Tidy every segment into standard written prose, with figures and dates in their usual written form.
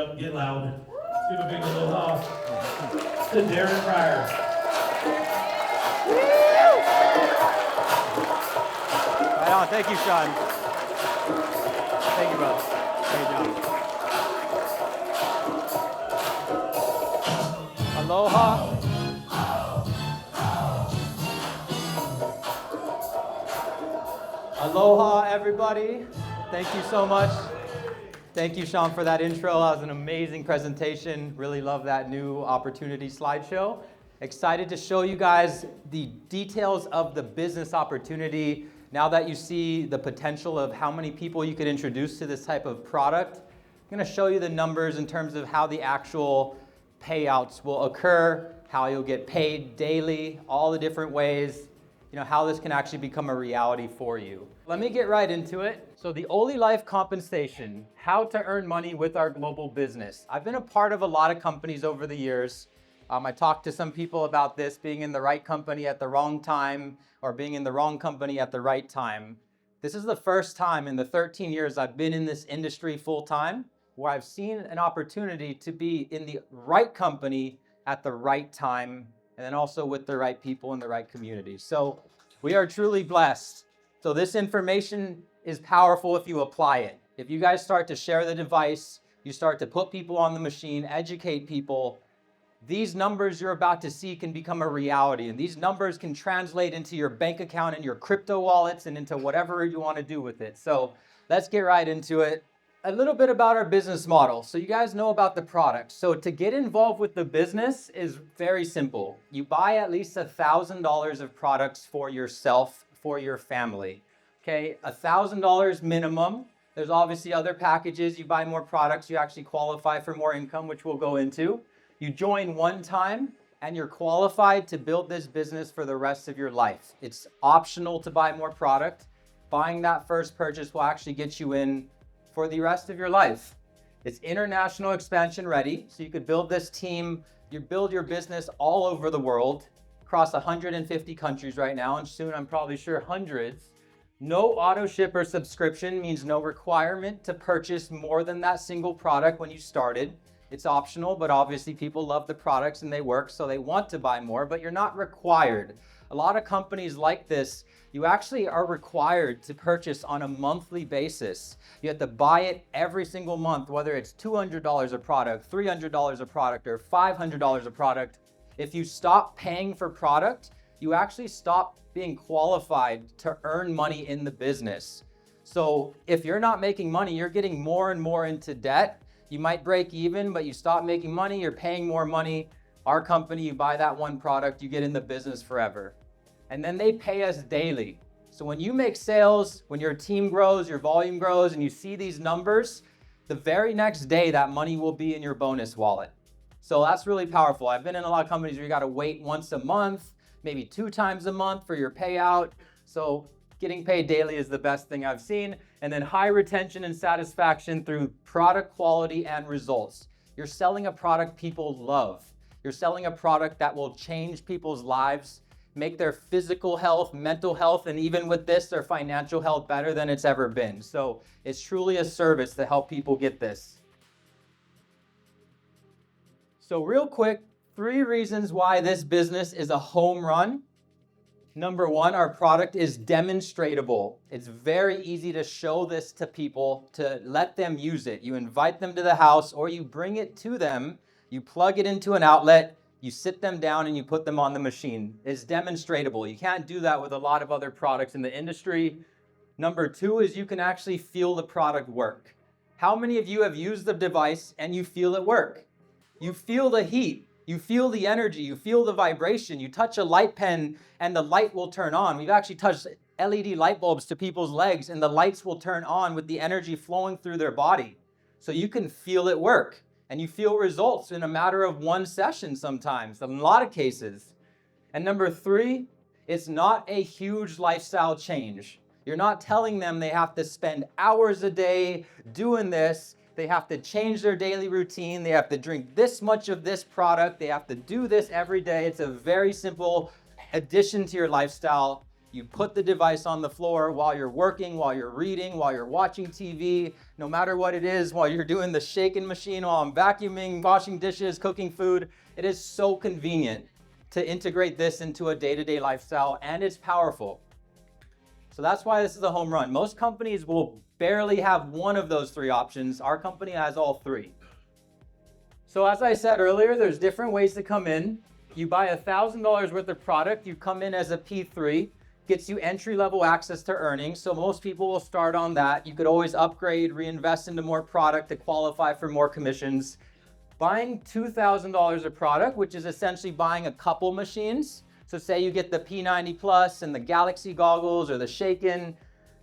Get loud. Let's give a big aloha to Darren Fryer. Right on. Thank you, Sean. Thank you, brother. Great job. Aloha. Aloha, everybody. Thank you so much. Thank you, Sean, for that intro. That was an amazing presentation. Really love that new opportunity slideshow. Excited to show you guys the details of the business opportunity. Now that you see the potential of how many people you could introduce to this type of product, I'm going to show you the numbers in terms of how the actual payouts will occur, how you'll get paid daily, all the different ways, how this can actually become a reality for you. Let me get right into it. So the OlyLife Compensation, how to earn money with our global business. I've been a part of a lot of companies over the years. I talked to some people about this, being in the right company at the wrong time or being in the wrong company at the right time. This is the first time in the 13 years I've been in this industry full time where I've seen an opportunity to be in the right company at the right time, and then also with the right people in the right community. So we are truly blessed. So this information is powerful if you apply it. If you guys start to share the device, you start to put people on the machine, educate people, these numbers you're about to see can become a reality. And these numbers can translate into your bank account and your crypto wallets and into whatever you want to do with it. So let's get right into it. A little bit about our business model. So you guys know about the product. So to get involved with the business is very simple. You buy at least $1,000 of products for yourself, for your family. Okay, $1,000 minimum. There's obviously other packages. You buy more products, you actually qualify for more income, which we'll go into. You join one time and you're qualified to build this business for the rest of your life. It's optional to buy more product. Buying that first purchase will actually get you in for the rest of your life. It's international expansion ready, so you could build this team, you build your business all over the world, across 150 countries right now, and soon I'm probably sure hundreds. No auto ship or subscription means no requirement to purchase more than that single product when you started. It's optional, but obviously people love the products and they work, so they want to buy more, but you're not required. A lot of companies like this, you actually are required to purchase on a monthly basis. You have to buy it every single month, whether it's $200 a product, $300 a product, or $500 a product. If you stop paying for product, you actually stop being qualified to earn money in the business. So if you're not making money, you're getting more and more into debt. You might break even, but you stop making money, you're paying more money. Our company, you buy that one product, you get in the business forever. And then they pay us daily. So when you make sales, when your team grows, your volume grows, and you see these numbers, the very next day that money will be in your bonus wallet. So that's really powerful. I've been in a lot of companies where you got to wait once a month, maybe 2 times a month for your payout. So getting paid daily is the best thing I've seen. And then high retention and satisfaction through product quality and results. You're selling a product people love. You're selling a product that will change people's lives, make their physical health, mental health, and even with this, their financial health better than it's ever been. So it's truly a service to help people get this. So real quick, 3 reasons why this business is a home run. Number 1, our product is demonstratable. It's very easy to show this to people, to let them use it. You invite them to the house or you bring it to them, you plug it into an outlet, you sit them down and you put them on the machine. It's demonstratable. You can't do that with a lot of other products in the industry. Number 2 is you can actually feel the product work. How many of you have used the device and you feel it work? You feel the heat, you feel the energy, you feel the vibration. You touch a light pen and the light will turn on. We've actually touched LED light bulbs to people's legs and the lights will turn on with the energy flowing through their body. So you can feel it work. And you feel results in a matter of 1 session sometimes, in a lot of cases. And number 3, it's not a huge lifestyle change. You're not telling them they have to spend hours a day doing this. They have to change their daily routine. They have to drink this much of this product. They have to do this every day. It's a very simple addition to your lifestyle. You put the device on the floor while you're working, while you're reading, while you're watching TV, no matter what it is, while you're doing the shaking machine, while I'm vacuuming, washing dishes, cooking food. It is so convenient to integrate this into a day-to-day lifestyle, and it's powerful. So that's why this is a home run. Most companies will barely have one of those three options. Our company has all three. So as I said earlier, there's different ways to come in. You buy $1,000 worth of product, you come in as a P3, gets you entry-level access to earnings. So most people will start on that. You could always upgrade, reinvest into more product to qualify for more commissions. Buying $2,000 of product, which is essentially buying a couple machines. So say you get the P90 Plus and the Galaxy goggles or the Shaken,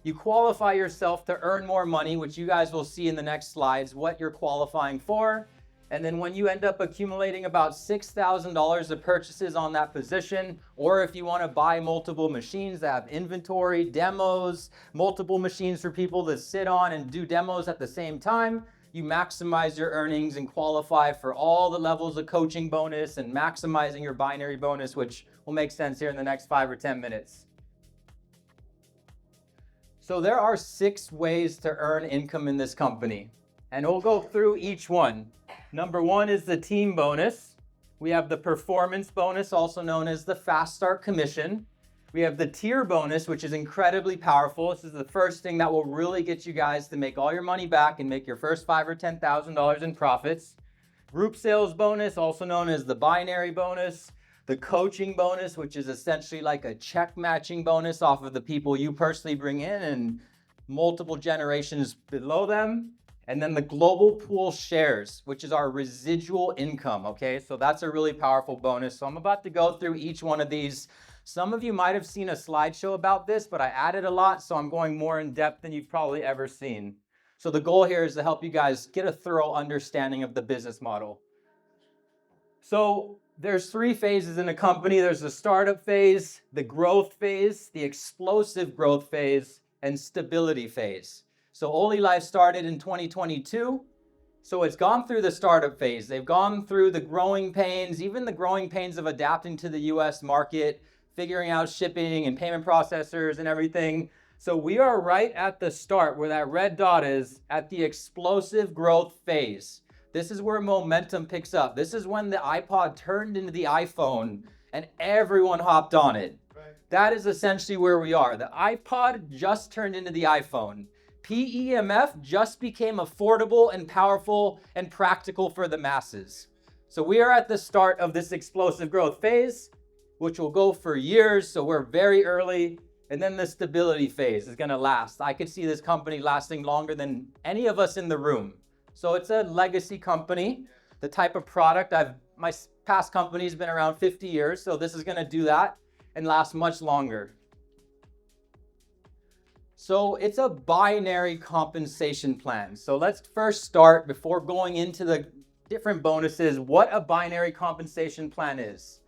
you qualify yourself to earn more money, which you guys will see in the next slides, what you're qualifying for. And then when you end up accumulating about $6,000 of purchases on that position, or if you want to buy multiple machines that have inventory, demos, multiple machines for people to sit on and do demos at the same time, you maximize your earnings and qualify for all the levels of coaching bonus and maximizing your binary bonus, which will make sense here in the next 5 or 10 minutes. So there are 6 ways to earn income in this company, and we'll go through each one. Number 1 is the team bonus. We have the performance bonus, also known as the fast start commission. We have the tier bonus, which is incredibly powerful. This is the first thing that will really get you guys to make all your money back and make your first $5,000 or $10,000 in profits. Group sales bonus, also known as the binary bonus. The coaching bonus, which is essentially like a check matching bonus off of the people you personally bring in and multiple generations below them. And then the global pool shares, which is our residual income, okay? So that's a really powerful bonus. So I'm about to go through each one of these. Some of you might have seen a slideshow about this, but I added a lot, so I'm going more in depth than you've probably ever seen. So the goal here is to help you guys get a thorough understanding of the business model. So there's 3 phases in a company. There's the startup phase, the growth phase, the explosive growth phase, and stability phase. So OlyLife started in 2022. So it's gone through the startup phase. They've gone through the growing pains, even the growing pains of adapting to the US market, figuring out shipping and payment processors and everything. So we are right at the start where that red dot is, at the explosive growth phase. This is where momentum picks up. This is when the iPod turned into the iPhone and everyone hopped on it. Right. That is essentially where we are. The iPod just turned into the iPhone. PEMF just became affordable and powerful and practical for the masses. So we are at the start of this explosive growth phase, which will go for years. So we're very early. And then the stability phase is going to last. I could see this company lasting longer than any of us in the room. So it's a legacy company. The type of product, my past company's been around 50 years. So this is going to do that and last much longer. So it's a binary compensation plan. So let's first start, before going into the different bonuses, what a binary compensation plan is.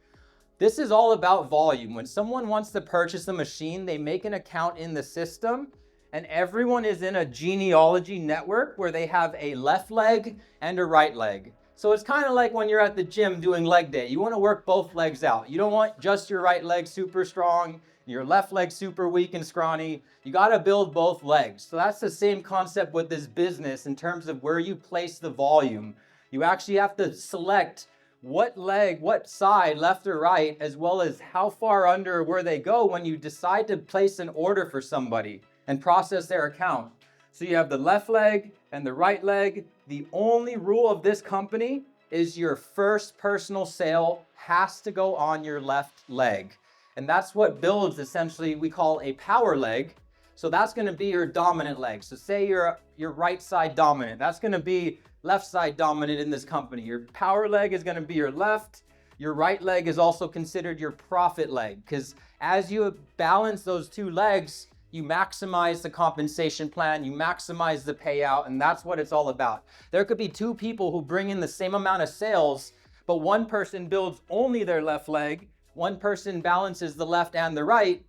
This is all about volume. When someone wants to purchase a machine, they make an account in the system, and everyone is in a genealogy network where they have a left leg and a right leg. So it's kind of like when you're at the gym doing leg day. You want to work both legs out. You don't want just your right leg super strong, your left leg super weak and scrawny. You got to build both legs. So that's the same concept with this business in terms of where you place the volume. You actually have to select what leg, what side, left or right, as well as how far under where they go when you decide to place an order for somebody and process their account. So you have the left leg and the right leg. The only rule of this company is your first personal sale has to go on your left leg. And that's what builds, essentially, we call a power leg. So that's going to be your dominant leg. So say you're right side dominant. That's going to be left side dominant in this company. Your power leg is going to be your left. Your right leg is also considered your profit leg, because as you balance those 2 legs, you maximize the compensation plan, you maximize the payout, and that's what it's all about. There could be 2 people who bring in the same amount of sales, but one person builds only their left leg, one person balances the left and the right.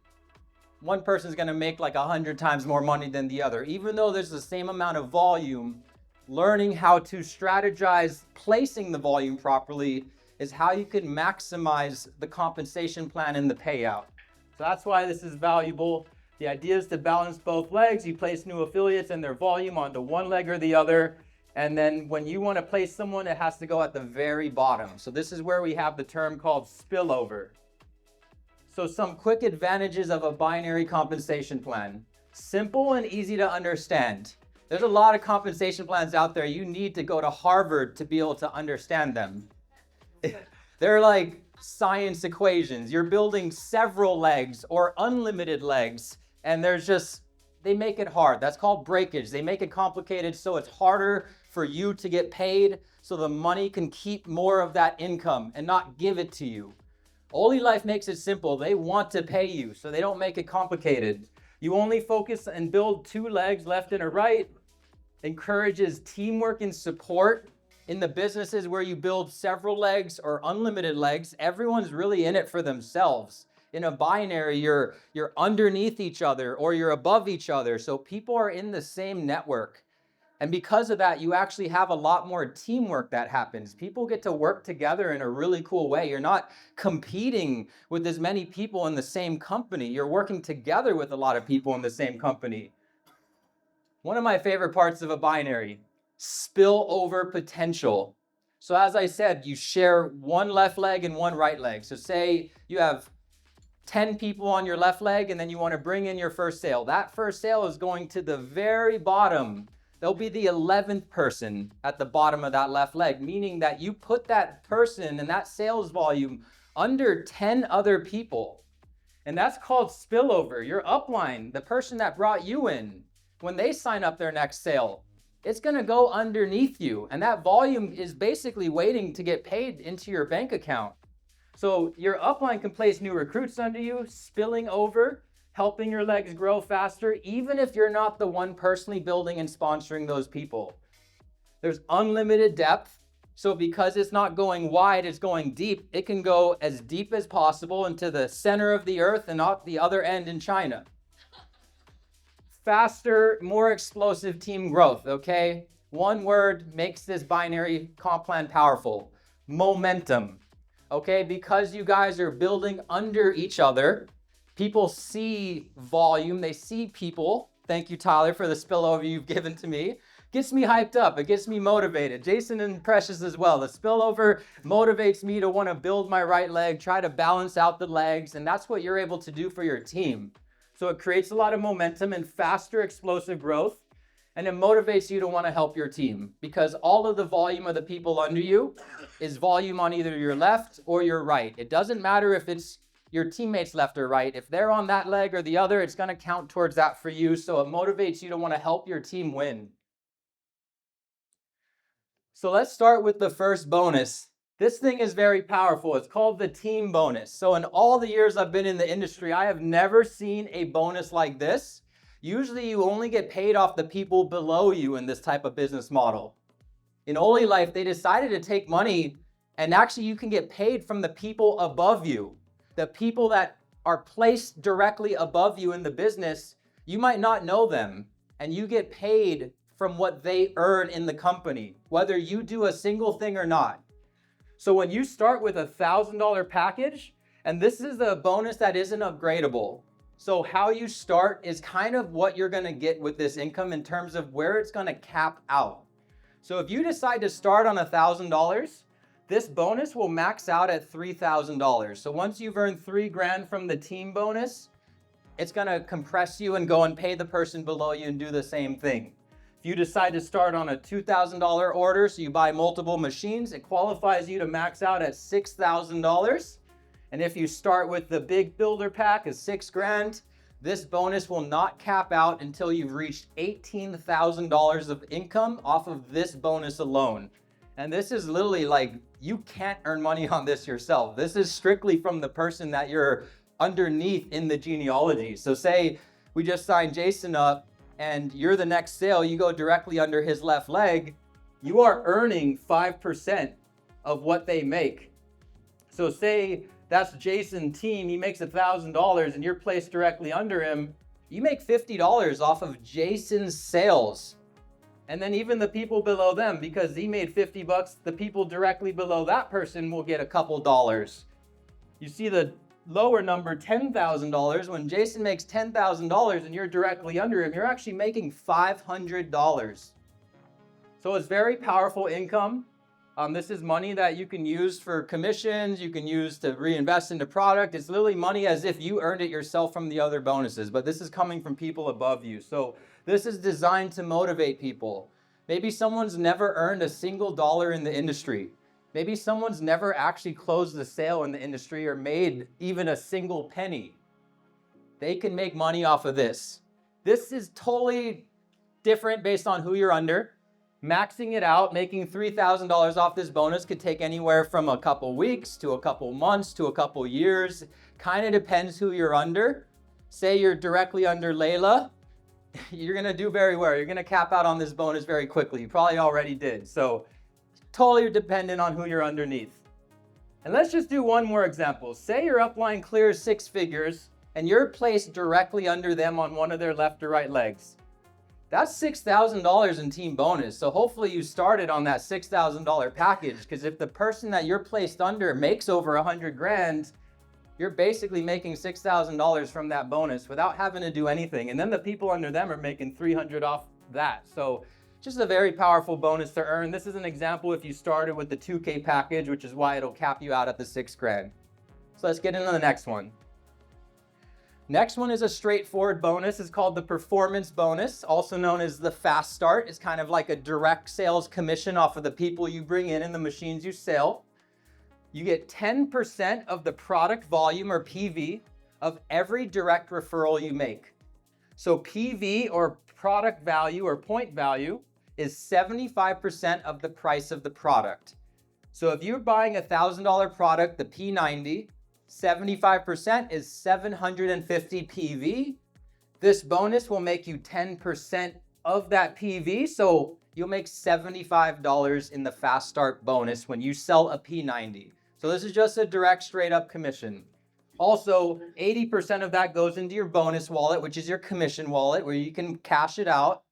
One person's going to make like 100 times more money than the other. Even though there's the same amount of volume, learning how to strategize placing the volume properly is how you can maximize the compensation plan and the payout. So that's why this is valuable. The idea is to balance both legs. You place new affiliates and their volume onto one leg or the other. And then when you want to place someone, it has to go at the very bottom. So this is where we have the term called spillover. So some quick advantages of a binary compensation plan. Simple and easy to understand. There's a lot of compensation plans out there. You need to go to Harvard to be able to understand them. They're like science equations. You're building several legs or unlimited legs, and they make it hard. That's called breakage. They make it complicated so it's harder for you to get paid, so the money can keep more of that income and not give it to you. OlyLife makes it simple. They want to pay you, so they don't make it complicated. You only focus and build 2 legs, left and a right. Encourages teamwork and support. In the businesses where you build several legs or unlimited legs, everyone's really in it for themselves. In a binary, you're underneath each other or you're above each other. So people are in the same network. And because of that, you actually have a lot more teamwork that happens. People get to work together in a really cool way. You're not competing with as many people in the same company. You're working together with a lot of people in the same company. One of my favorite parts of a binary, spillover potential. So as I said, you share one left leg and one right leg. So say you have 10 people on your left leg and then you want to bring in your first sale. That first sale is going to the very bottom. They'll be the 11th person at the bottom of that left leg, meaning that you put that person and that sales volume under 10 other people. And that's called spillover. Your upline, the person that brought you in, when they sign up their next sale, it's going to go underneath you. And that volume is basically waiting to get paid into your bank account. So your upline can place new recruits under you, spilling over, helping your legs grow faster, even if you're not the one personally building and sponsoring those people. There's unlimited depth. So because it's not going wide, it's going deep, it can go as deep as possible into the center of the earth and not the other end in China. Faster, more explosive team growth, okay? One word makes this binary comp plan powerful: momentum, okay? Because you guys are building under each other, people see volume, they see people. Thank you, Tyler, for the spillover you've given to me. Gets me hyped up, it gets me motivated. Jason and Precious as well. The spillover motivates me to want to build my right leg, try to balance out the legs, and that's what you're able to do for your team. So it creates a lot of momentum and faster explosive growth, and it motivates you to want to help your team because all of the volume of the people under you is volume on either your left or your right. It doesn't matter if it's your teammates left or right. If they're on that leg or the other, it's going to count towards that for you. So it motivates you to want to help your team win. So let's start with the first bonus. This thing is very powerful. It's called the team bonus. So in all the years I've been in the industry, I have never seen a bonus like this. Usually you only get paid off the people below you in this type of business model. In OlyLife, they decided to take money and actually you can get paid from the people above you. The people that are placed directly above you in the business, you might not know them and you get paid from what they earn in the company, whether you do a single thing or not. So when you start with a $1,000 package, and this is a bonus that isn't upgradable. So how you start is kind of what you're gonna get with this income in terms of where it's gonna cap out. So if you decide to start on $1,000, this bonus will max out at $3,000. So once you've earned $3,000 from the team bonus, it's gonna compress you and go and pay the person below you and do the same thing. If you decide to start on a $2,000 order, so you buy multiple machines, it qualifies you to max out at $6,000. And if you start with the big builder pack of $6,000, this bonus will not cap out until you've reached $18,000 of income off of this bonus alone. And this is literally like, you can't earn money on this yourself. This is strictly from the person that you're underneath in the genealogy. So say we just signed Jason up, and you're the next sale, you go directly under his left leg, you are earning 5% of what they make. So say that's Jason's team, he makes $1,000 and you're placed directly under him, you make $50 off of Jason's sales. And then even the people below them, because he made $50, the people directly below that person will get a couple dollars. You see the lower number, $10,000, when Jason makes $10,000 and you're directly under him, you're actually making $500. So it's very powerful income. This is money that you can use for commissions, you can use to reinvest into product. It's literally money as if you earned it yourself from the other bonuses, but this is coming from people above you. So this is designed to motivate people. Maybe someone's never earned a single dollar in the industry. Maybe someone's never actually closed a sale in the industry or made even a single penny. They can make money off of this. This is totally different based on who you're under. Maxing it out, making $3,000 off this bonus could take anywhere from a couple weeks to a couple months to a couple years. Kind of depends who you're under. Say you're directly under Layla, you're gonna do very well. You're gonna cap out on this bonus very quickly. You probably already did. So totally dependent on who you're underneath. And let's just do one more example. Say your upline clears 6 figures and you're placed directly under them on one of their left or right legs. That's $6,000 in team bonus. So hopefully you started on that $6,000 package, because if the person that you're placed under makes over 100 grand, you're basically making $6,000 from that bonus without having to do anything. And then the people under them are making 300 off that. So just a very powerful bonus to earn. This is an example if you started with the 2K package, which is why it'll cap you out at the 6 grand. So let's get into the next one. Next one is a straightforward bonus. It's called the performance bonus, also known as the fast start. It's kind of like a direct sales commission off of the people you bring in and the machines you sell. You get 10% of the product volume, or PV, of every direct referral you make. So PV, or product value or point value, is 75% of the price of the product. So if you're buying a $1,000 product, the P90, 75% is 750 PV. This bonus will make you 10% of that PV, so you'll make $75 in the fast start bonus when you sell a P90. So this is just a direct, straight up commission. Also, 80% of that goes into your bonus wallet, which is your commission wallet, where you can cash it out.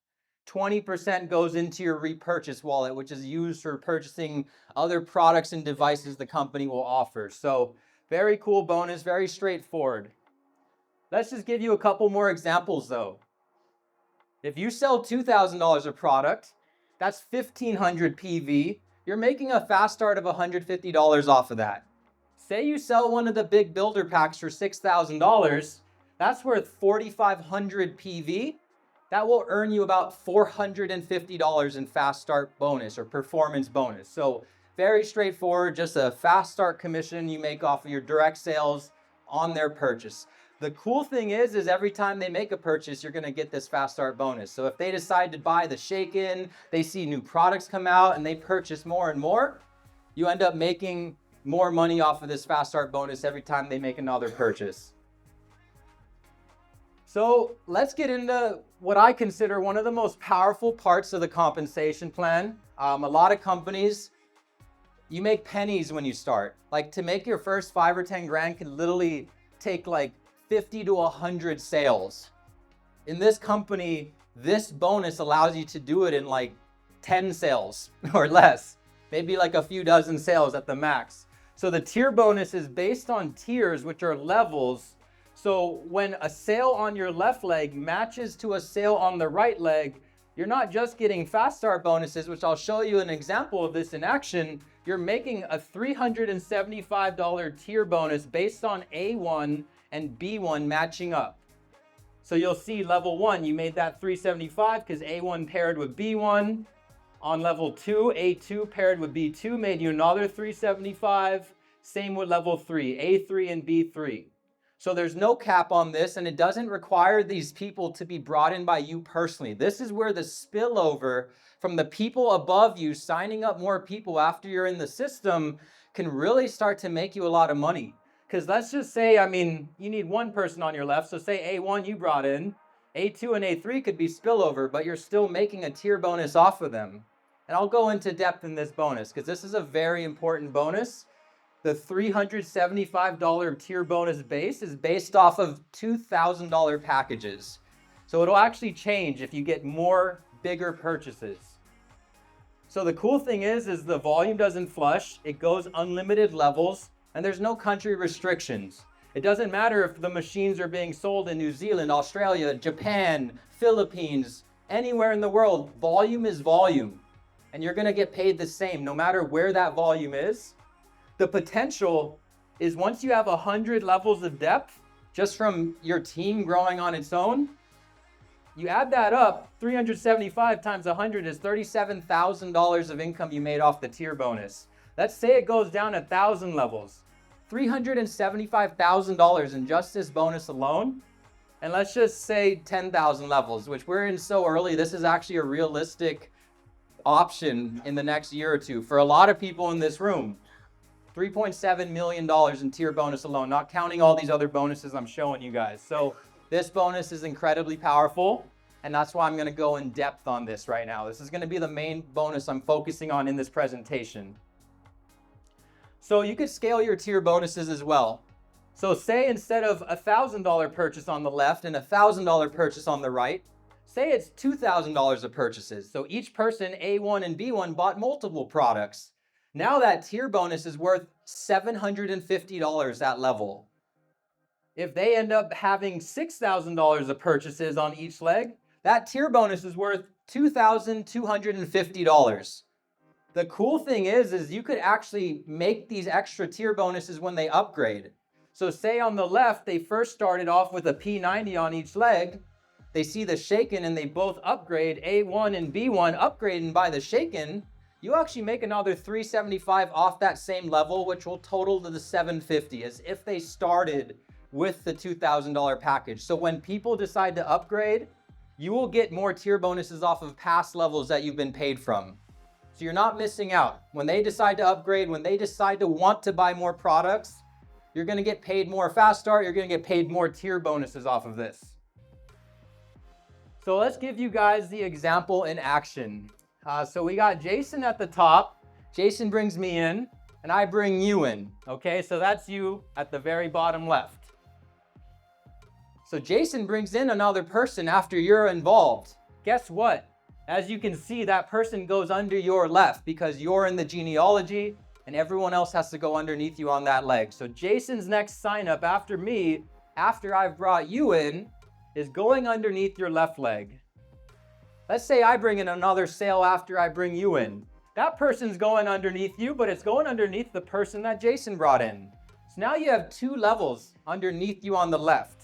20% goes into your repurchase wallet, which is used for purchasing other products and devices the company will offer. So very cool bonus, very straightforward. Let's just give you a couple more examples though. If you sell $2,000 of product, that's 1,500 PV. You're making a fast start of $150 off of that. Say you sell one of the big builder packs for $6,000, that's worth 4,500 PV. That will earn you about $450 in fast start bonus or performance bonus. So very straightforward, just a fast start commission you make off of your direct sales on their purchase. The cool thing is every time they make a purchase, you're gonna get this fast start bonus. So if they decide to buy the shake-in, they see new products come out and they purchase more and more, you end up making more money off of this fast start bonus every time they make another purchase. So let's get into what I consider one of the most powerful parts of the compensation plan. A lot of companies, you make pennies when you start. Like to make your first 5 or 10 grand can literally take like 50 to 100 sales. In this company, this bonus allows you to do it in like 10 sales or less, maybe like a few dozen sales at the max. So the tier bonus is based on tiers, which are levels. So when a sale on your left leg matches to a sale on the right leg, you're not just getting fast start bonuses, which I'll show you an example of this in action. You're making a $375 tier bonus based on A1 and B1 matching up. So you'll see level 1, you made that 375 because A1 paired with B1. On level 2, A2 paired with B2 made you another 375. Same with level 3, A3 and B3. So there's no cap on this, and it doesn't require these people to be brought in by you personally. This is where the spillover from the people above you signing up more people after you're in the system can really start to make you a lot of money. Because let's just say, I mean, you need one person on your left. So say A1 you brought in, A2 and A3 could be spillover, but you're still making a tier bonus off of them. And I'll go into depth in this bonus because this is a very important bonus. The $375 tier bonus base is based off of $2,000 packages. So it'll actually change if you get more bigger purchases. So the cool thing is the volume doesn't flush, it goes unlimited levels, and there's no country restrictions. It doesn't matter if the machines are being sold in New Zealand, Australia, Japan, Philippines, anywhere in the world. Volume is volume, and you're gonna get paid the same no matter where that volume is. The potential is once you have 100 levels of depth, just from your team growing on its own, you add that up, 375 times 100 is $37,000 of income you made off the tier bonus. Let's say it goes down 1,000 levels. $375,000 in just this bonus alone. And let's just say 10,000 levels, which we're in so early, this is actually a realistic option in the next year or two. For a lot of people in this room, $3.7 million in tier bonus alone, not counting all these other bonuses I'm showing you guys. So this bonus is incredibly powerful, and that's why I'm gonna go in depth on this right now. This is gonna be the main bonus I'm focusing on in this presentation. So you could scale your tier bonuses as well. So say instead of a $1,000 purchase on the left and a $1,000 purchase on the right, say it's $2,000 of purchases. So each person, A1 and B1, bought multiple products. Now that tier bonus is worth $750 at level. If they end up having $6,000 of purchases on each leg, that tier bonus is worth $2,250. The cool thing is you could actually make these extra tier bonuses when they upgrade. So say on the left, they first started off with a P90 on each leg. They see the shaken and they both upgrade, A1 and B1 upgrade and buy the shaken. You actually make another $375 off that same level, which will total to the $750, as if they started with the $2,000 package. So when people decide to upgrade, you will get more tier bonuses off of past levels that you've been paid from. So you're not missing out. When they decide to upgrade, when they decide to want to buy more products, you're gonna get paid more fast start, you're gonna get paid more tier bonuses off of this. So let's give you guys the example in action. So we got Jason at the top. Jason brings me in, and I bring you in. Okay, so that's you at the very bottom left. So Jason brings in another person after you're involved. Guess what? As you can see, that person goes under your left because you're in the genealogy and everyone else has to go underneath you on that leg. So Jason's next sign up after me, after I've brought you in, is going underneath your left leg. Let's say I bring in another sale after I bring you in. That person's going underneath you, but it's going underneath the person that Jason brought in. So now you have two levels underneath you on the left.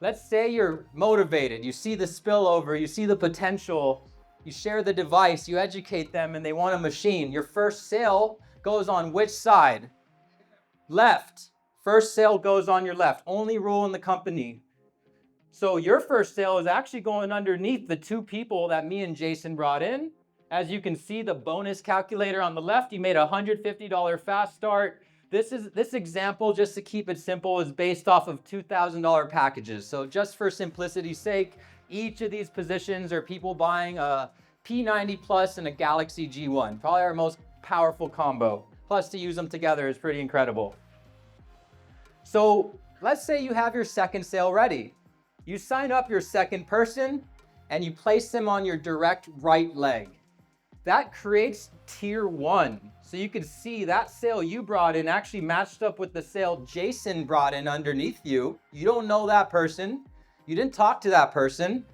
Let's say you're motivated, you see the spillover, you see the potential, you share the device, you educate them, and they want a machine. Your first sale goes on which side? Left. First sale goes on your left. Only rule in the company. So your first sale is actually going underneath the two people that me and Jason brought in. As you can see, the bonus calculator on the left, you made a $150 fast start. This example, just to keep it simple, is based off of $2,000 packages. So just for simplicity's sake, each of these positions are people buying a P90 Plus and a Galaxy G1. Probably our most powerful combo. Plus to use them together is pretty incredible. So let's say you have your second sale ready. You sign up your second person and you place them on your direct right leg. That creates tier 1. So you can see that sale you brought in actually matched up with the sale Jason brought in underneath you. You don't know that person. You didn't talk to that person,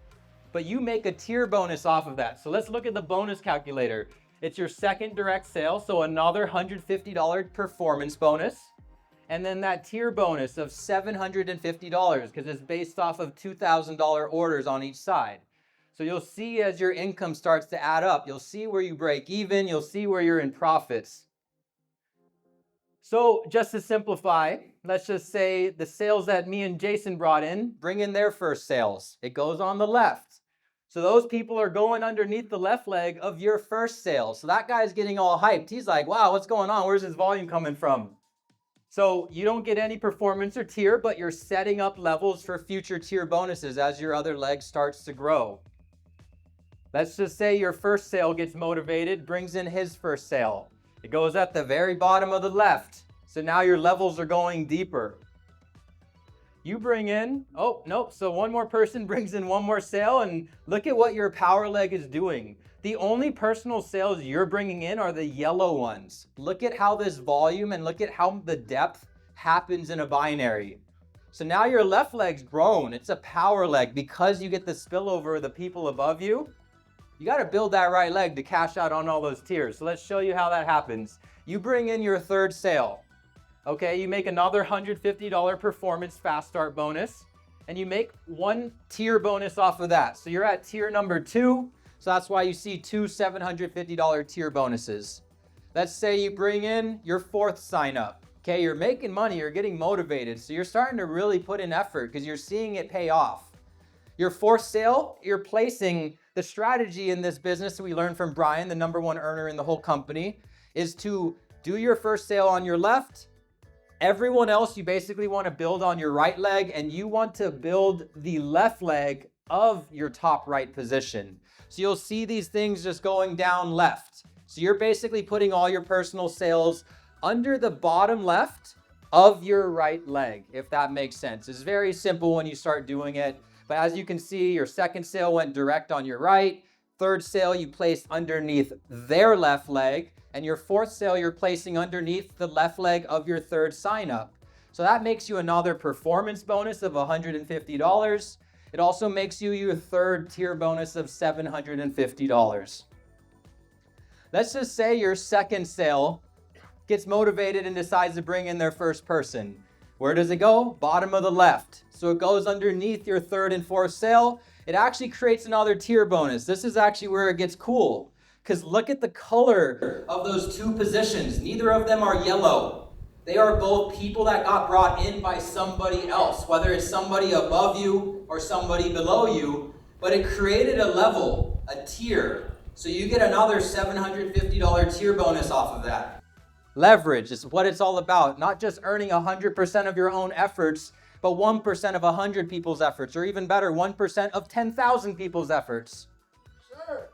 but you make a tier bonus off of that. So let's look at the bonus calculator. It's your second direct sale, so another $150 performance bonus. And then that tier bonus of $750 because it's based off of $2,000 orders on each side. So you'll see as your income starts to add up, you'll see where you break even, you'll see where you're in profits. So just to simplify, let's just say the sales that me and Jason brought in, bring in their first sales. It goes on the left. So those people are going underneath the left leg of your first sale. So that guy's getting all hyped. He's like, wow, what's going on? Where's his volume coming from? So you don't get any performance or tier, but you're setting up levels for future tier bonuses as your other leg starts to grow. Let's just say your first sale gets motivated, brings in his first sale. It goes at the very bottom of the left. So now your levels are going deeper. You bring in, oh, nope. So one more person brings in one more sale and look at what your power leg is doing. The only personal sales you're bringing in are the yellow ones. Look at how this volume and look at how the depth happens in a binary. So now your left leg's grown. It's a power leg because you get the spillover of the people above you. You got to build that right leg to cash out on all those tiers. So let's show you how that happens. You bring in your third sale. Okay, you make another $150 performance fast start bonus, and you make one tier bonus off of that. So you're at tier number 2. So that's why you see 2 $750 tier bonuses. Let's say you bring in your 4th sign up. Okay, you're making money, you're getting motivated. So you're starting to really put in effort because you're seeing it pay off. Your 4th sale, you're placing the strategy in this business that we learned from Brian, the #1 earner in the whole company, is to do your first sale on your left. Everyone else, you basically want to build on your right leg, and you want to build the left leg of your top right position. So you'll see these things just going down left. So you're basically putting all your personal sales under the bottom left of your right leg, if that makes sense. It's very simple when you start doing it. But as you can see, your 2nd sale went direct on your right. 3rd sale you placed underneath their left leg. And your 4th sale you're placing underneath the left leg of your 3rd sign up. So that makes you another performance bonus of $150. It also makes you your 3rd tier bonus of $750. Let's just say your 2nd sale gets motivated and decides to bring in their 1st person. Where does it go? Bottom of the left. So it goes underneath your 3rd and 4th sale. It actually creates another tier bonus. This is actually where it gets cool, because look at the color of those 2 positions. Neither of them are yellow. They are both people that got brought in by somebody else, whether it's somebody above you or somebody below you, but it created a level, a tier. So you get another $750 tier bonus off of that. Leverage is what it's all about. Not just earning 100% of your own efforts, but 1% of 100 people's efforts, or even better, 1% of 10,000 people's efforts. Sure.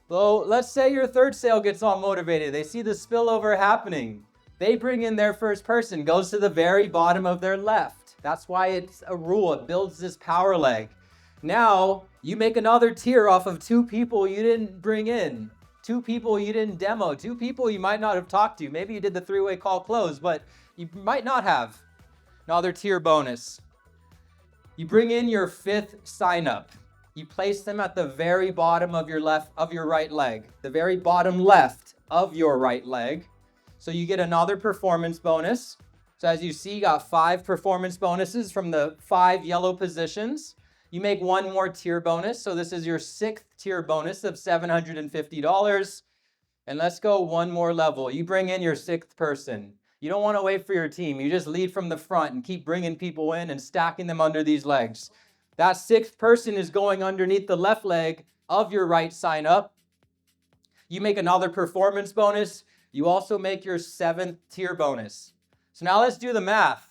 So let's say your 3rd sale gets all motivated. They see the spillover happening. They bring in their 1st person, goes to the very bottom of their left. That's why it's a rule. It builds this power leg. Now you make another tier off of 2 people you didn't bring in, 2 people you didn't demo, 2 people you might not have talked to. Maybe you did the 3-way call close, but you might not have. Another tier bonus. You bring in your 5th sign up. You place them at the very bottom of your right leg, the very bottom left of your right leg. So you get another performance bonus. So as you see, you got 5 performance bonuses from the 5 yellow positions. You make one more tier bonus. So this is your 6th tier bonus of $750. And let's go one more level. You bring in your 6th person. You don't want to wait for your team. You just lead from the front and keep bringing people in and stacking them under these legs. That 6th person is going underneath the left leg of your right sign up. You make another performance bonus. You also make your 7th tier bonus. So now let's do the math.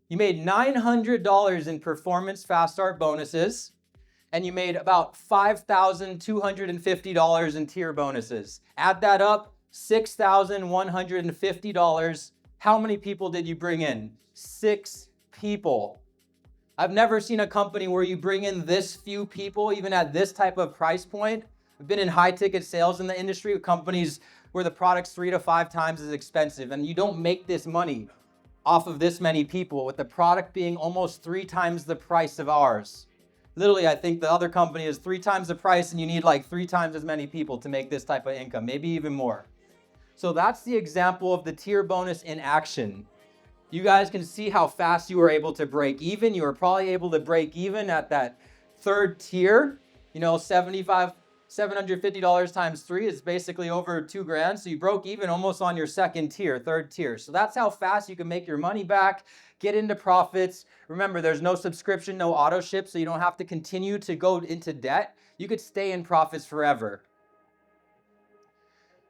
You made $900 in performance fast start bonuses, and you made about $5,250 in tier bonuses. Add that up, $6,150. How many people did you bring in? 6 people. I've never seen a company where you bring in this few people, even at this type of price point. I've been in high ticket sales in the industry with companies where the product's 3 to 5 times as expensive, and you don't make this money off of this many people, with the product being almost 3 times the price of ours. Literally, I think the other company is 3 times the price, and you need like 3 times as many people to make this type of income, maybe even more. So that's the example of the tier bonus in action. You guys can see how fast you were able to break even. You were probably able to break even at that 3rd tier. $750 times 3 is basically over $2,000. So you broke even almost on your 2nd tier, 3rd tier. So that's how fast you can make your money back, get into profits. Remember, there's no subscription, no auto ship, so you don't have to continue to go into debt. You could stay in profits forever.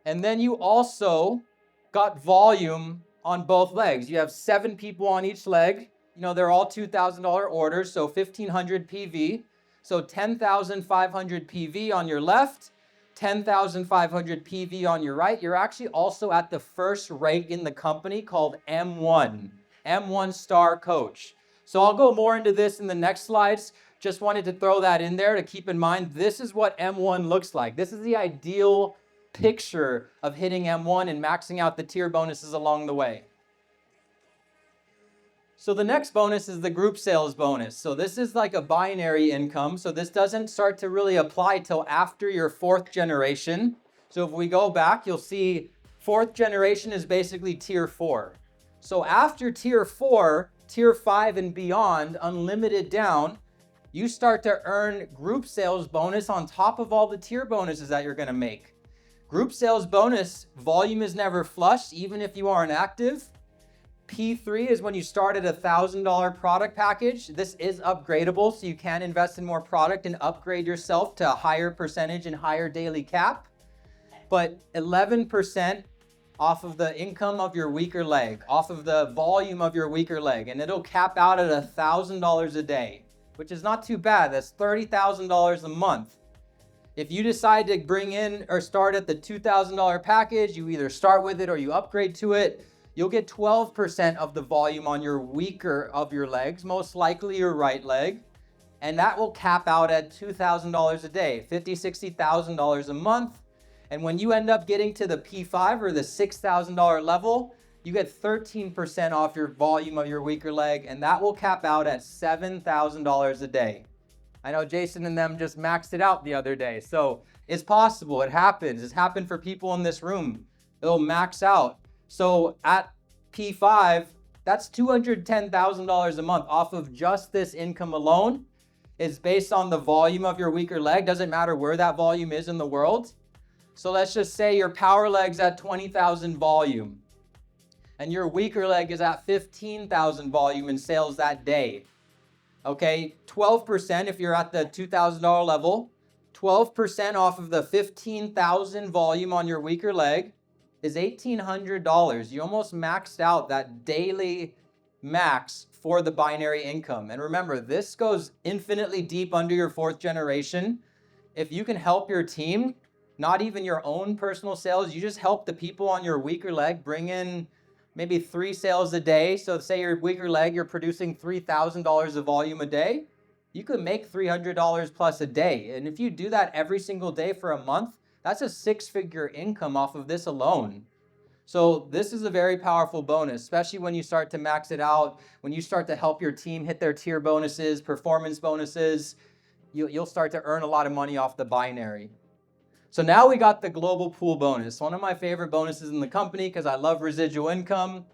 And then you also got volume on both legs. You have 7 people on each leg. They're all $2,000 orders, so 1,500 PV. So 10,500 PV on your left, 10,500 PV on your right. You're actually also at the first rank in the company called M1 Star Coach. So I'll go more into this in the next slides. Just wanted to throw that in there to keep in mind. This is what M1 looks like. This is the ideal picture of hitting M1 and maxing out the tier bonuses along the way. So the next bonus is the group sales bonus. So this is like a binary income. So this doesn't start to really apply till after your 4th generation. So if we go back, you'll see 4th generation is basically tier 4. So after tier 4, tier 5 and beyond, unlimited down, you start to earn group sales bonus on top of all the tier bonuses that you're gonna make. Group sales bonus, volume is never flushed, even if you aren't active. P3 is when you start at $1,000 product package. This is upgradable, so you can invest in more product and upgrade yourself to a higher percentage and higher daily cap. But 11% off of the income of your weaker leg, off of the volume of your weaker leg, and it'll cap out at $1,000 a day, which is not too bad. That's $30,000 a month. If you decide to bring in or start at the $2,000 package, you either start with it or you upgrade to it, you'll get 12% of the volume on your weaker of your legs, most likely your right leg. And that will cap out at $2,000 a day, $50,000, $60,000 a month. And when you end up getting to the P5 or the $6,000 level, you get 13% off your volume of your weaker leg, and that will cap out at $7,000 a day. I know Jason and them just maxed it out the other day. So it's possible, it happens. It's happened for people in this room. It'll max out. So at P5, that's $210,000 a month off of just this income alone. It's based on the volume of your weaker leg. Doesn't matter where that volume is in the world. So let's just say your power leg's at 20,000 volume and your weaker leg is at 15,000 volume in sales that day. Okay, 12% if you're at the $2,000 level, 12% off of the 15,000 volume on your weaker leg is $1,800. You almost maxed out that daily max for the binary income. And remember, this goes infinitely deep under your 4th generation. If you can help your team, not even your own personal sales, you just help the people on your weaker leg bring in maybe 3 sales a day. So say your weaker leg, you're producing $3,000 of volume a day. You could make $300 plus a day. And if you do that every single day for a month, that's a 6-figure income off of this alone. So this is a very powerful bonus, especially when you start to max it out, when you start to help your team hit their tier bonuses, performance bonuses, you'll start to earn a lot of money off the binary. So now we got the global pool bonus, one of my favorite bonuses in the company because I love residual income.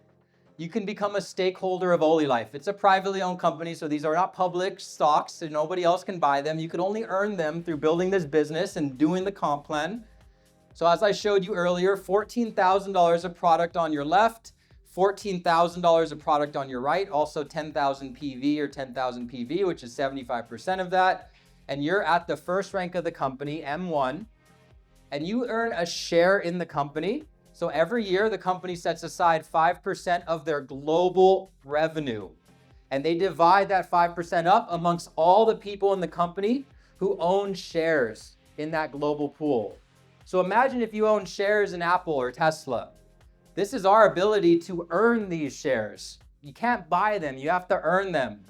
You can become a stakeholder of OlyLife. It's a privately owned company, so these are not public stocks, so nobody else can buy them. You can only earn them through building this business and doing the comp plan. So as I showed you earlier, $14,000 of product on your left, $14,000 of product on your right, also 10,000 PV or 10,000 PV, which is 75% of that. And you're at the first rank of the company, M1, and you earn a share in the company. So every year, the company sets aside 5% of their global revenue. And they divide that 5% up amongst all the people in the company who own shares in that global pool. So imagine if you own shares in Apple or Tesla. This is our ability to earn these shares. You can't buy them, you have to earn them.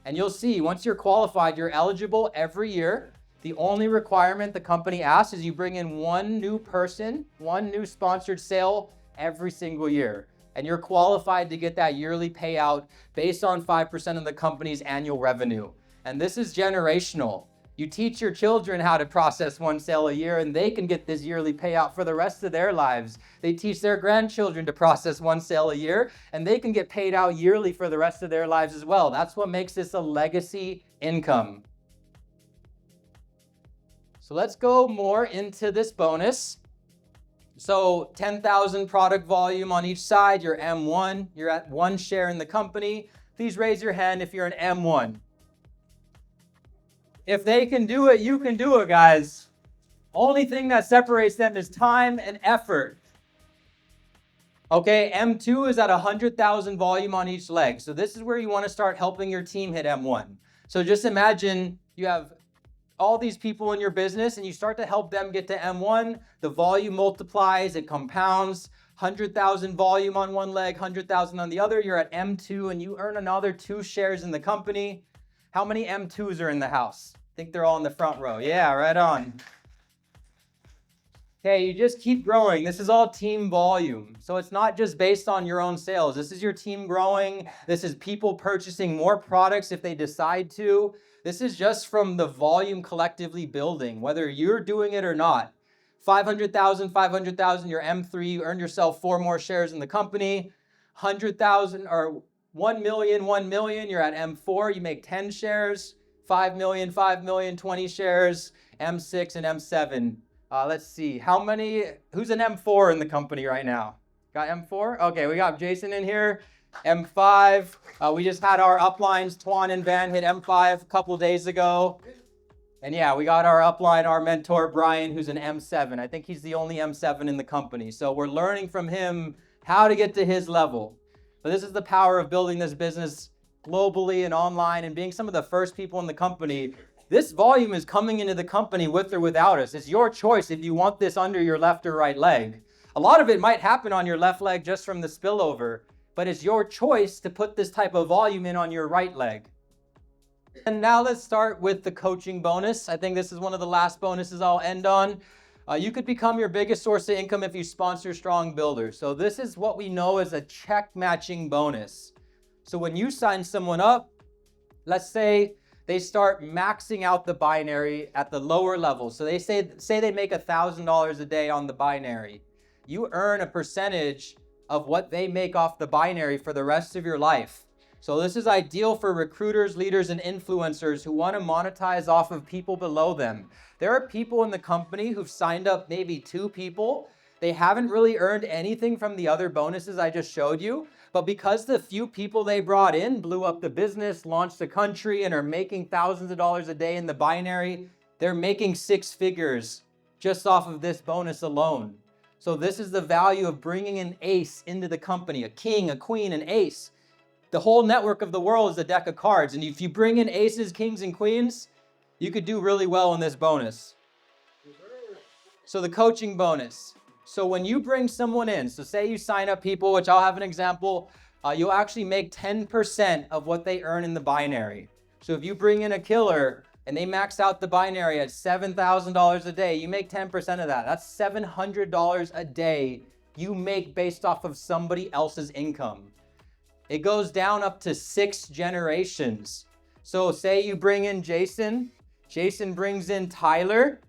And you'll see, once you're qualified, you're eligible every year. The only requirement the company asks is you bring in one new person, one new sponsored sale every single year. And you're qualified to get that yearly payout based on 5% of the company's annual revenue. And this is generational. You teach your children how to process one sale a year and they can get this yearly payout for the rest of their lives. They teach their grandchildren to process one sale a year and they can get paid out yearly for the rest of their lives as well. That's what makes this a legacy income. So let's go more into this bonus. So 10,000 product volume on each side, you're M1, you're at 1 share in the company. Please raise your hand if you're an M1. If they can do it, you can do it, guys. Only thing that separates them is time and effort. Okay, M2 is at 100,000 volume on each leg. So this is where you want to start helping your team hit M1. So just imagine you have all these people in your business and you start to help them get to M1, the volume multiplies, it compounds, 100,000 volume on one leg, 100,000 on the other, you're at M2 and you earn another 2 shares in the company. How many M2s are in the house? I think they're all in the front row. Yeah, right on. Okay, you just keep growing. This is all team volume. So it's not just based on your own sales. This is your team growing. This is people purchasing more products if they decide to. This is just from the volume collectively building, whether you're doing it or not. 500,000, your M3, you earned yourself 4 more shares in the company. 100,000 or 1 million, you're at M4, you make 10 shares. 5 million, 20 shares, M6 and M7. Let's see, who's an M4 in the company right now? Got M4? Okay, we got Jason in here, M5. We just had our uplines, Tuan and Van hit M5 a couple days ago. And yeah, we got our upline, our mentor, Brian, who's an M7. I think he's the only M7 in the company. So we're learning from him how to get to his level. But this is the power of building this business globally and online and being some of the first people in the company. This volume is coming into the company with or without us. It's your choice if you want this under your left or right leg. A lot of it might happen on your left leg just from the spillover, but it's your choice to put this type of volume in on your right leg. And now let's start with the coaching bonus. I think this is one of the last bonuses I'll end on. You could become your biggest source of income if you sponsor strong builders. So this is what we know as a check matching bonus. So when you sign someone up, let's say they start maxing out the binary at the lower level. So they say they make $1,000 a day on the binary. You earn a percentage of what they make off the binary for the rest of your life. So this is ideal for recruiters, leaders, and influencers who want to monetize off of people below them. There are people in the company who've signed up maybe 2 people. They haven't really earned anything from the other bonuses I just showed you. But because the few people they brought in blew up the business, launched the country, and are making thousands of dollars a day in the binary, they're making 6 figures just off of this bonus alone. So this is the value of bringing an ace into the company, a king, a queen, an ace. The whole network of the world is a deck of cards. And if you bring in aces, kings, and queens, you could do really well in this bonus. So the coaching bonus. So when you bring someone in, so say you sign up people, which I'll have an example, you'll actually make 10% of what they earn in the binary. So if you bring in a killer and they max out the binary at $7,000 a day, you make 10% of that. That's $700 a day you make based off of somebody else's income. It goes down up to 6 generations. So say you bring in Jason brings in Tyler,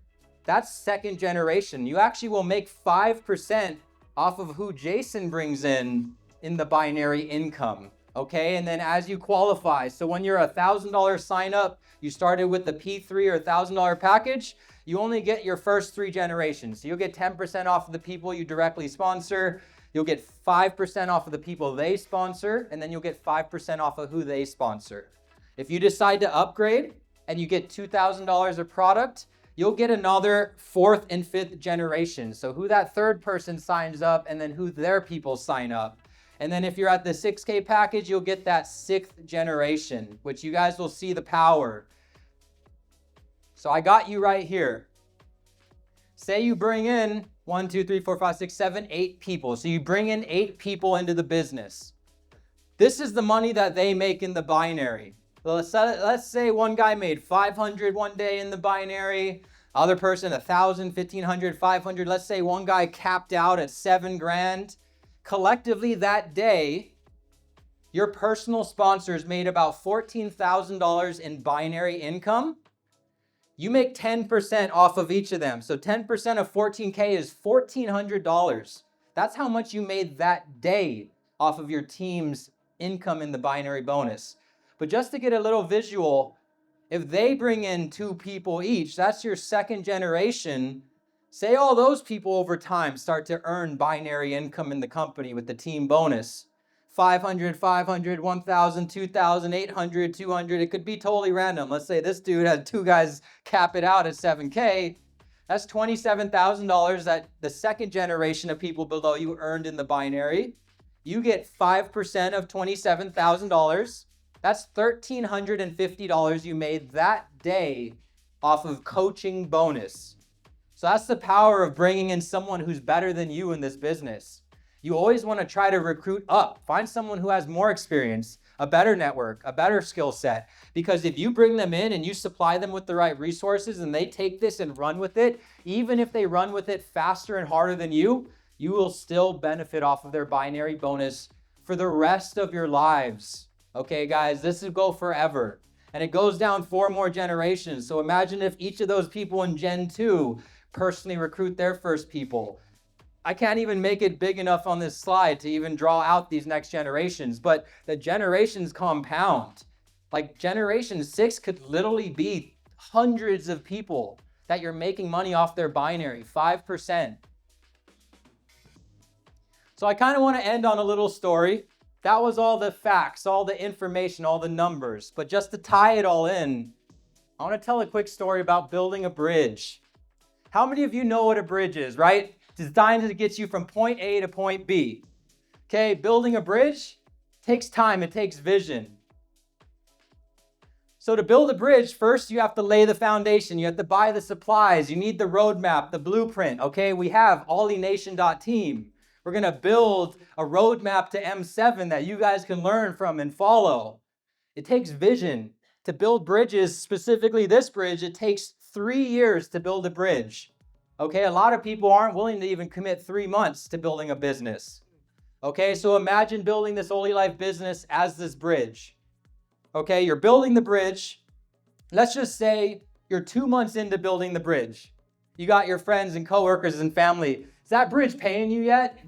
that's 2nd generation. You actually will make 5% off of who Jason brings in the binary income, okay? And then as you qualify, so when you're $1,000 sign up, you started with the P3 or $1,000 package, you only get your first 3 generations. So you'll get 10% off of the people you directly sponsor, you'll get 5% off of the people they sponsor, and then you'll get 5% off of who they sponsor. If you decide to upgrade and you get $2,000 of product, you'll get another 4th and 5th generation. So who that 3rd person signs up and then who their people sign up. And then if you're at the 6K package, you'll get that 6th generation, which you guys will see the power. So I got you right here. Say you bring in 1, 2, 3, 4, 5, 6, 7, 8 people. So you bring in 8 people into the business. This is the money that they make in the binary. Let's say one guy made 500 one day in the binary, other person 1,000, 1,500, 500. Let's say one guy capped out at $7,000. Collectively that day, your personal sponsors made about $14,000 in binary income. You make 10% off of each of them. So 10% of 14K is $1,400. That's how much you made that day off of your team's income in the binary bonus. But just to get a little visual, if they bring in 2 people each, that's your 2nd generation. Say all those people over time start to earn binary income in the company with the team bonus. 500, 500, 1,000, 2,000, 800, 200. It could be totally random. Let's say this dude had 2 guys cap it out at 7K. That's $27,000 that the 2nd generation of people below you earned in the binary. You get 5% of $27,000. That's $1,350 you made that day off of coaching bonus. So that's the power of bringing in someone who's better than you in this business. You always want to try to recruit up. Find someone who has more experience. a better network, a better skill set. Because if you bring them in and you supply them with the right resources and they take this and run with it, even if they run with it faster and harder than you will still benefit off of their binary bonus for the rest of your lives. Okay, guys, this will go forever. And it goes down 4 more generations. So imagine if each of those people in Gen 2 personally recruit their first people. I can't even make it big enough on this slide to even draw out these next generations, but the generations compound. Like generation 6 could literally be hundreds of people that you're making money off their binary, 5%. So I kind of want to end on a little story. That was all the facts, all the information, all the numbers. But just to tie it all in, I want to tell a quick story about building a bridge. How many of you know what a bridge is, right? It's designed to get you from point A to point B. Okay, building a bridge takes time, it takes vision. So to build a bridge, first you have to lay the foundation, you have to buy the supplies, you need the roadmap, the blueprint. Okay, we have olynation.team. We're going to build a roadmap to M7 that you guys can learn from and follow. It takes vision to build bridges, specifically this bridge. It takes 3 years to build a bridge. Okay, a lot of people aren't willing to even commit 3 months to building a business. Okay, so imagine building this OlyLife business as this bridge. Okay, you're building the bridge. Let's just say you're 2 months into building the bridge. You got your friends and coworkers and family. Is that bridge paying you yet?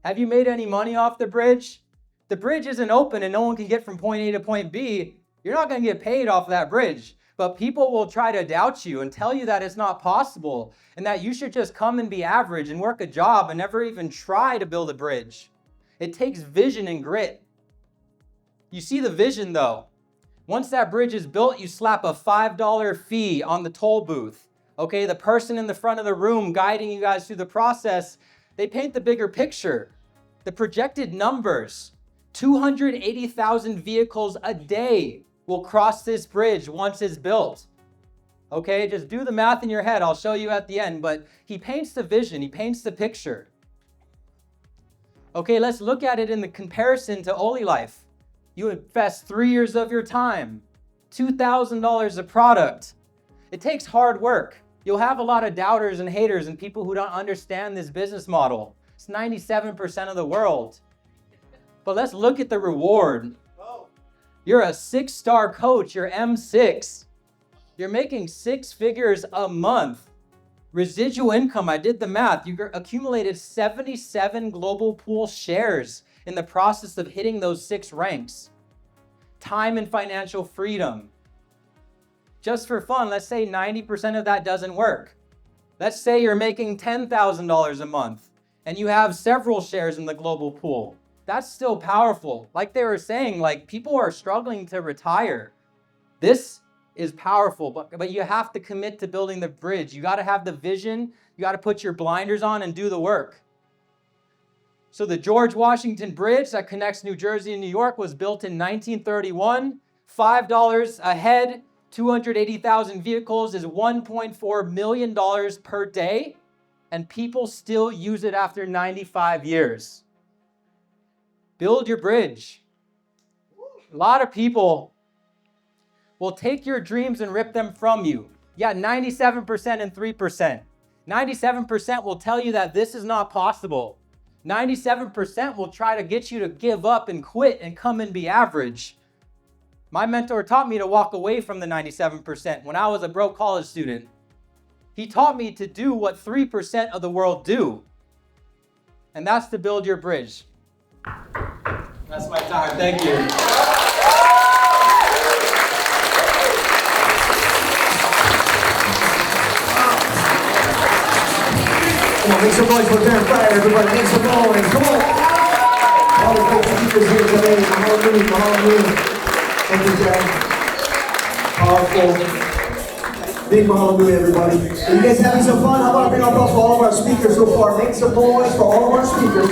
Have you made any money off the bridge? The bridge isn't open and no one can get from point A to point B. You're not going to get paid off that bridge. But people will try to doubt you and tell you that it's not possible and that you should just come and be average and work a job and never even try to build a bridge. It takes vision and grit. You see the vision though. Once that bridge is built, you slap a $5 fee on the toll booth. Okay, the person in the front of the room guiding you guys through the process, they paint the bigger picture. The projected numbers, 280,000 vehicles a day will cross this bridge once it's built. Okay, just do the math in your head. I'll show you at the end, but he paints the vision, he paints the picture. Okay, let's look at it in the comparison to OlyLife. You invest 3 years of your time, $2,000 a product. It takes hard work. You'll have a lot of doubters and haters and people who don't understand this business model. It's 97% of the world. But let's look at the reward. You're a 6-star coach, you're M6. You're making 6 figures a month. Residual income, I did the math. You accumulated 77 global pool shares in the process of hitting those 6 ranks. Time and financial freedom. Just for fun, let's say 90% of that doesn't work. Let's say you're making $10,000 a month and you have several shares in the global pool. That's still powerful. Like they were saying, like people are struggling to retire. This is powerful, but you have to commit to building the bridge. You got to have the vision. You got to put your blinders on and do the work. So the George Washington Bridge that connects New Jersey and New York was built in 1931. $5 a head, 280,000 vehicles is $1.4 million per day, and people still use it after 95 years. Build your bridge. A lot of people will take your dreams and rip them from you. Yeah, 97% and 3%. 97% will tell you that this is not possible. 97% will try to get you to give up and quit and come and be average. My mentor taught me to walk away from the 97% when I was a broke college student. He taught me to do what 3% of the world do. And that's to build your bridge. That's my time. Thank you. Come on, make some noise for Darren Fryer, everybody. Make some noise. Come on. All the great speakers here today. Hallelujah. Thank you, Darren. Powerful. Big hallelujah, everybody. Are you guys having some fun? How about a big applause for all of our speakers so far? Make some noise for all of our speakers.